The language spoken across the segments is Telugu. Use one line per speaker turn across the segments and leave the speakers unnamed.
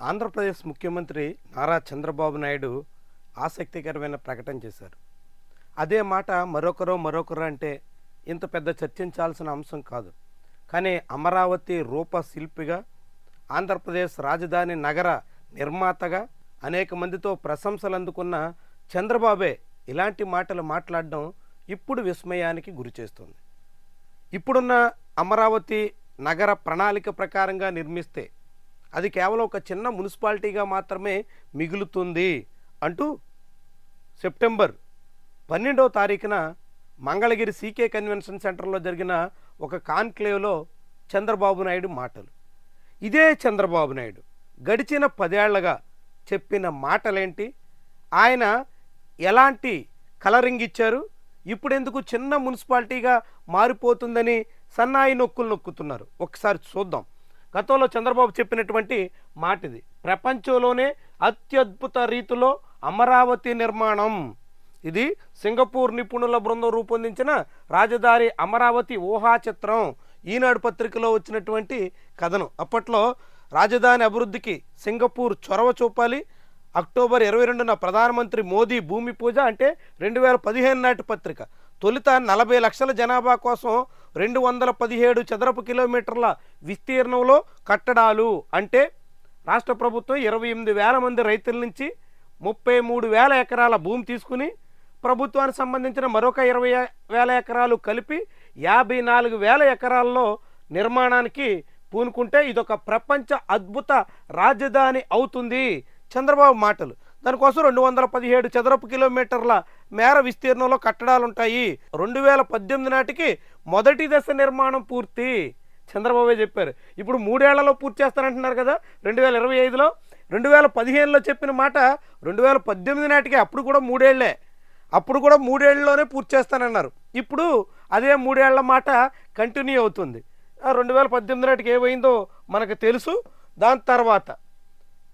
ఆంధ్రప్రదేశ్ ముఖ్యమంత్రి నారా చంద్రబాబు నాయుడు ఆసక్తికరమైన ప్రకటన చేశారు. అదే మాట మరొకరు అంటే ఇంత పెద్ద చర్చించాల్సిన అంశం కాదు. కానీ అమరావతి రూపశిల్పిగా, ఆంధ్రప్రదేశ్ రాజధాని నగర నిర్మాతగా అనేక మందితో ప్రశంసలు అందుకున్న చంద్రబాబే ఇలాంటి మాటలు మాట్లాడడం ఇప్పుడు విస్మయానికి గురిచేస్తుంది. ఇప్పుడున్న అమరావతి నగర ప్రణాళిక ప్రకారంగా నిర్మిస్తే అది కేవలం ఒక చిన్న మున్సిపాలిటీగా మాత్రమే మిగులుతుంది అంటూ సెప్టెంబర్ 12వ తారీఖున మంగళగిరి సీకే కన్వెన్షన్ సెంటర్లో జరిగిన ఒక కాన్క్లేవ్లో చంద్రబాబు నాయుడు మాటలు. ఇదే చంద్రబాబు నాయుడు గడిచిన 10 ఏళ్లుగా చెప్పిన మాటలేంటి, ఆయన ఎలాంటి కలరింగ్ ఇచ్చారు, ఇప్పుడెందుకు చిన్న మున్సిపాలిటీగా మారిపోతుందని సన్నాయి నొక్కులు నొక్కుతున్నారు. ఒకసారి చూద్దాం. గతంలో చంద్రబాబు చెప్పినటువంటి మాట ఇది. ప్రపంచంలోనే అత్యద్భుత రీతిలో అమరావతి నిర్మాణం, ఇది సింగపూర్ నిపుణుల బృందం రూపొందించిన రాజధాని అమరావతి ఊహా చిత్రం. ఈనాడు పత్రికలో వచ్చినటువంటి కథనం. అప్పట్లో రాజధాని అభివృద్ధికి సింగపూర్ చొరవ చూపాలి, అక్టోబర్ 22న ప్రధానమంత్రి మోదీ భూమి పూజ అంటే 2015 నాటి పత్రిక. తొలుత 40 లక్షల జనాభా కోసం 217 చదరపు కిలోమీటర్ల విస్తీర్ణంలో కట్టడాలు అంటే రాష్ట్ర ప్రభుత్వం 28,000 మంది రైతుల నుంచి 33,000 ఎకరాల భూమి తీసుకుని ప్రభుత్వానికి సంబంధించిన మరొక 20,000 ఎకరాలు కలిపి 54,000 ఎకరాల్లో నిర్మాణానికి పూనుకుంటే ఇదొక ప్రపంచ అద్భుత రాజధాని అవుతుంది. చంద్రబాబు మాటలు. దానికోసం 217 చదరపు కిలోమీటర్ల మేర విస్తీర్ణంలో కట్టడాలు ఉంటాయి. 2018 నాటికి మొదటి దశ నిర్మాణం పూర్తి. చంద్రబాబే చెప్పారు. ఇప్పుడు 3 ఏళ్లలో పూర్తి చేస్తానంటున్నారు కదా 2025లో. 2015లో చెప్పిన మాట 2018 నాటికి, అప్పుడు కూడా 3 ఏళ్లే. అప్పుడు కూడా 3 ఏళ్లలోనే పూర్తి చేస్తానన్నారు. ఇప్పుడు అదే 3 ఏళ్ల మాట కంటిన్యూ అవుతుంది. 2018 నాటికి ఏమైందో మనకు తెలుసు. దాని తర్వాత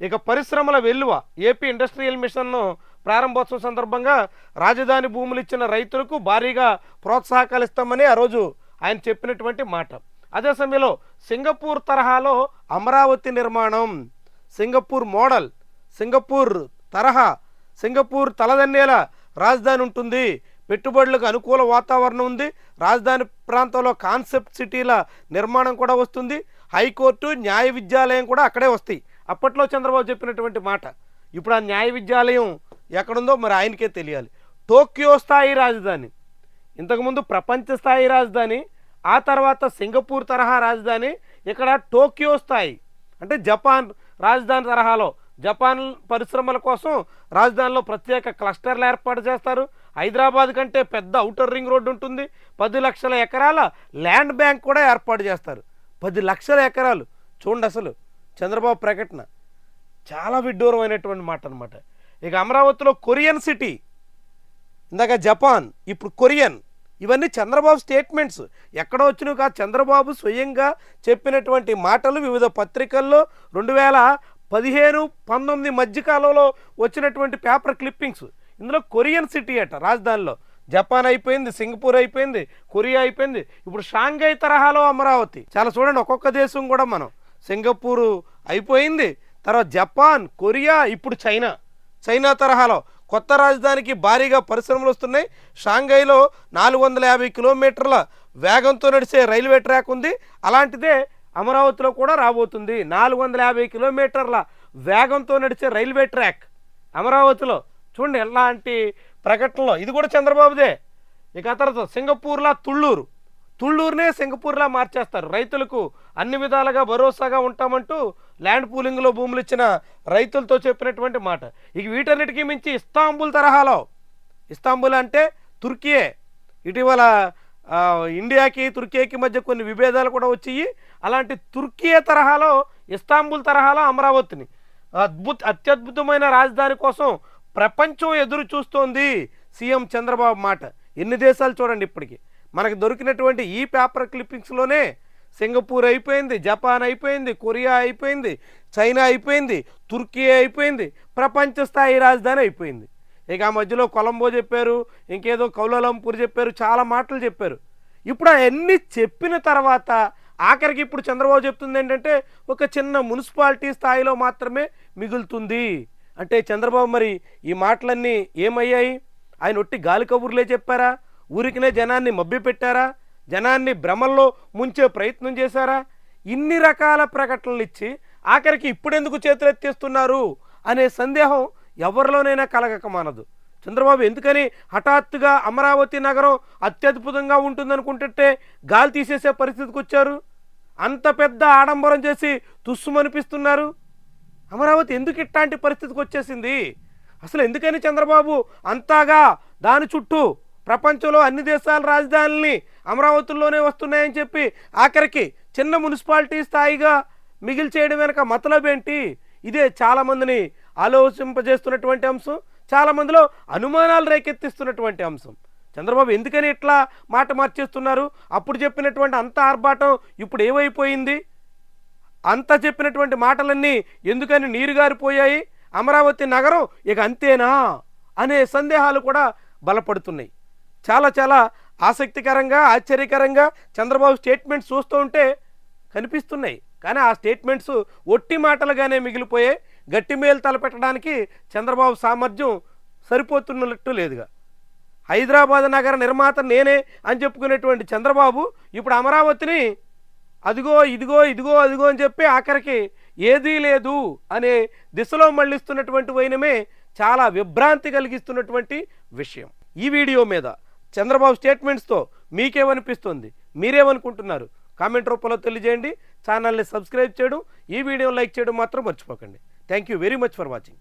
ఇక పరిశ్రమల వెల్లువ. ఏపీ ఇండస్ట్రియల్ మిషన్ను ప్రారంభోత్సవం సందర్భంగా రాజధాని భూములు ఇచ్చిన రైతులకు భారీగా ప్రోత్సాహకాలు ఇస్తామని ఆ రోజు ఆయన చెప్పినటువంటి మాట. అదే సమయంలో సింగపూర్ తరహాలో అమరావతి నిర్మాణం, సింగపూర్ మోడల్, సింగపూర్ తరహా, సింగపూర్ తలదన్నేల రాజధాని ఉంటుంది, పెట్టుబడులకు అనుకూల వాతావరణం ఉంది, రాజధాని ప్రాంతంలో కాన్సెప్ట్ సిటీల నిర్మాణం కూడా వస్తుంది, హైకోర్టు న్యాయ విద్యాలయం కూడా అక్కడే వస్తాయి. అప్పట్లో చంద్రబాబు చెప్పినటువంటి మాట. ఇప్పుడు ఆ న్యాయ విద్యాలయం ఎక్కడుందో మరి ఆయనకే తెలియాలి. టోక్యో స్థాయి రాజధాని, ఇంతకుముందు ప్రపంచ స్థాయి రాజధాని, ఆ తర్వాత సింగపూర్ తరహా రాజధాని, ఇక్కడ టోక్యో స్థాయి అంటే జపాన్ రాజధాని తరహాలో జపాన్ పరిశ్రమల కోసం రాజధానిలో ప్రత్యేక క్లస్టర్లు ఏర్పాటు చేస్తారు. హైదరాబాద్ కంటే పెద్ద ఔటర్ రింగ్ రోడ్డు ఉంటుంది. 10 లక్షల ఎకరాల ల్యాండ్ బ్యాంక్ కూడా ఏర్పాటు చేస్తారు. 10 లక్షల ఎకరాలు చూడండి. అసలు చంద్రబాబు ప్రకటన చాలా విడ్డూరమైనటువంటి మాట అనమాట. ఇక అమరావతిలో కొరియన్ సిటీ, ఇందాక జపాన్, ఇప్పుడు కొరియన్, ఇవన్నీ చంద్రబాబు స్టేట్మెంట్స్. ఎక్కడో వచ్చినవి కాదు, చంద్రబాబు స్వయంగా చెప్పినటువంటి మాటలు. వివిధ పత్రికల్లో 2015-19 మధ్యకాలంలో వచ్చినటువంటి పేపర్ క్లిప్పింగ్స్. ఇందులో కొరియన్ సిటీ అట రాజధానిలో. జపాన్ అయిపోయింది, సింగపూర్ అయిపోయింది, కొరియా అయిపోయింది, ఇప్పుడు షాంఘై తరహాలో అమరావతి. చాలా చూడండి, ఒక్కొక్క దేశం కూడా మనం సింగపూరు అయిపోయింది, తర్వాత జపాన్, కొరియా, ఇప్పుడు చైనా తరహాలో కొత్త రాజధానికి భారీగా పరిశ్రమలు వస్తున్నాయి. షాంఘైలో 450 కిలోమీటర్ల వేగంతో నడిచే రైల్వే ట్రాక్ ఉంది. అలాంటిదే అమరావతిలో కూడా రాబోతుంది. 450 కిలోమీటర్ల వేగంతో నడిచే రైల్వే ట్రాక్ అమరావతిలో. చూడండి ఎలాంటి ప్రకటనలో. ఇది కూడా చంద్రబాబుదే. ఇక తర్వాత సింగపూర్లా తుళ్ళూరునే సింగపూర్లా మార్చేస్తారు. రైతులకు అన్ని విధాలుగా భరోసాగా ఉంటామంటూ ల్యాండ్ పూలింగ్లో భూములు ఇచ్చిన రైతులతో చెప్పినటువంటి మాట. ఇక వీటన్నిటికీ మించి ఇస్తాంబుల్ తరహాలో, ఇస్తాంబుల్ అంటే తుర్కీయే, ఇటీవల ఇండియాకి తుర్కీకి మధ్య కొన్ని విభేదాలు కూడా వచ్చాయి. అలాంటి తుర్కీయే తరహాలో, ఇస్తాంబుల్ తరహాలో అమరావతిని అత్యద్భుతమైన రాజధాని కోసం ప్రపంచం ఎదురు చూస్తోంది. సీఎం చంద్రబాబు మాట. ఎన్ని దేశాలు చూడండి, ఇప్పటికీ మనకు దొరికినటువంటి ఈ పేపర్ క్లిప్పింగ్స్లోనే సింగపూర్ అయిపోయింది, జపాన్ అయిపోయింది, కొరియా అయిపోయింది, చైనా అయిపోయింది, తుర్కీ అయిపోయింది, ప్రపంచ స్థాయి రాజధాని అయిపోయింది. ఇక ఆ మధ్యలో కొలంబో చెప్పారు, ఇంకేదో కౌలాలంపూర్ చెప్పారు, చాలా మాటలు చెప్పారు. ఇప్పుడు అవన్నీ చెప్పిన తర్వాత ఆఖరికి ఇప్పుడు చంద్రబాబు చెప్తుంది ఏంటంటే ఒక చిన్న మున్సిపాలిటీ స్థాయిలో మాత్రమే మిగులుతుంది అంటే చంద్రబాబు మరి ఈ మాటలన్నీ ఏమయ్యాయి? ఆయన ఒట్టి గాలి కబుర్లే చెప్పారా? ఊరికినే జనాన్ని మభ్యపెట్టారా? జనాన్ని భ్రమల్లో ముంచే ప్రయత్నం చేశారా? ఇన్ని రకాల ప్రకటనలు ఇచ్చి ఆఖరికి ఇప్పుడెందుకు చేతులెత్తేస్తున్నారు అనే సందేహం ఎవరిలోనైనా కలగక మానదు. చంద్రబాబు ఎందుకని హఠాత్తుగా అమరావతి నగరం అత్యద్భుతంగా ఉంటుందనుకుంటుంటే గాలి తీసేసే పరిస్థితికి వచ్చారు? అంత పెద్ద ఆడంబరం చేసి తుస్సుమనిపిస్తున్నారు. అమరావతి ఎందుకు ఇట్లాంటి పరిస్థితికి వచ్చేసింది? అసలు ఎందుకని చంద్రబాబు అంతగా దాని చుట్టూ ప్రపంచంలో అన్ని దేశాల రాజధానుల్ని అమరావతిలోనే వస్తున్నాయని చెప్పి ఆఖరికి చిన్న మున్సిపాలిటీ స్థాయిగా మిగిల్చేయడం వెనక మతలబ్ ఏంటి? ఇదే చాలామందిని ఆలోచింపజేస్తున్నటువంటి అంశం, చాలామందిలో అనుమానాలు రేకెత్తిస్తున్నటువంటి అంశం. చంద్రబాబు ఎందుకని ఇట్లా మాట మార్చేస్తున్నారు? అప్పుడు చెప్పినటువంటి అంత ఆర్భాటం ఇప్పుడు ఏమైపోయింది? అంత చెప్పినటువంటి మాటలన్నీ ఎందుకని నీరుగారిపోయాయి? అమరావతి నగరం ఇక అంతేనా అనే సందేహాలు కూడా బలపడుతున్నాయి. చాలా చాలా ఆసక్తికరంగా, ఆశ్చర్యకరంగా చంద్రబాబు స్టేట్మెంట్స్ చూస్తూ ఉంటే కనిపిస్తున్నాయి. కానీ ఆ స్టేట్మెంట్స్ ఒట్టి మాటలుగానే మిగిలిపోయాయి. గట్టి మేలు తలపెట్టడానికి చంద్రబాబు సామర్థ్యం సరిపోతున్నట్టు లేదుగా. హైదరాబాద్ నగర నిర్మాత నేనే అని చెప్పుకునేటువంటి చంద్రబాబు ఇప్పుడు అమరావతిని అదిగో ఇదిగో ఇదిగో అదిగో అని చెప్పి ఆఖరికి ఏదీ లేదు అనే దిశలో మళ్ళిస్తున్నటువంటి వైనమే చాలా విభ్రాంతి కలిగిస్తున్నటువంటి విషయం. ఈ వీడియో మీద చంద్రబాబు స్టేట్మెంట్స్తో మీకేమనిపిస్తుంది? మీరేమనుకుంటున్నారు? కామెంట్ రూపంలో తెలియజేయండి. ఛానల్ని సబ్స్క్రైబ్ చేయడం, ఈ వీడియో లైక్ చేయడం మాత్రం మర్చిపోకండి. Thank you very much for watching.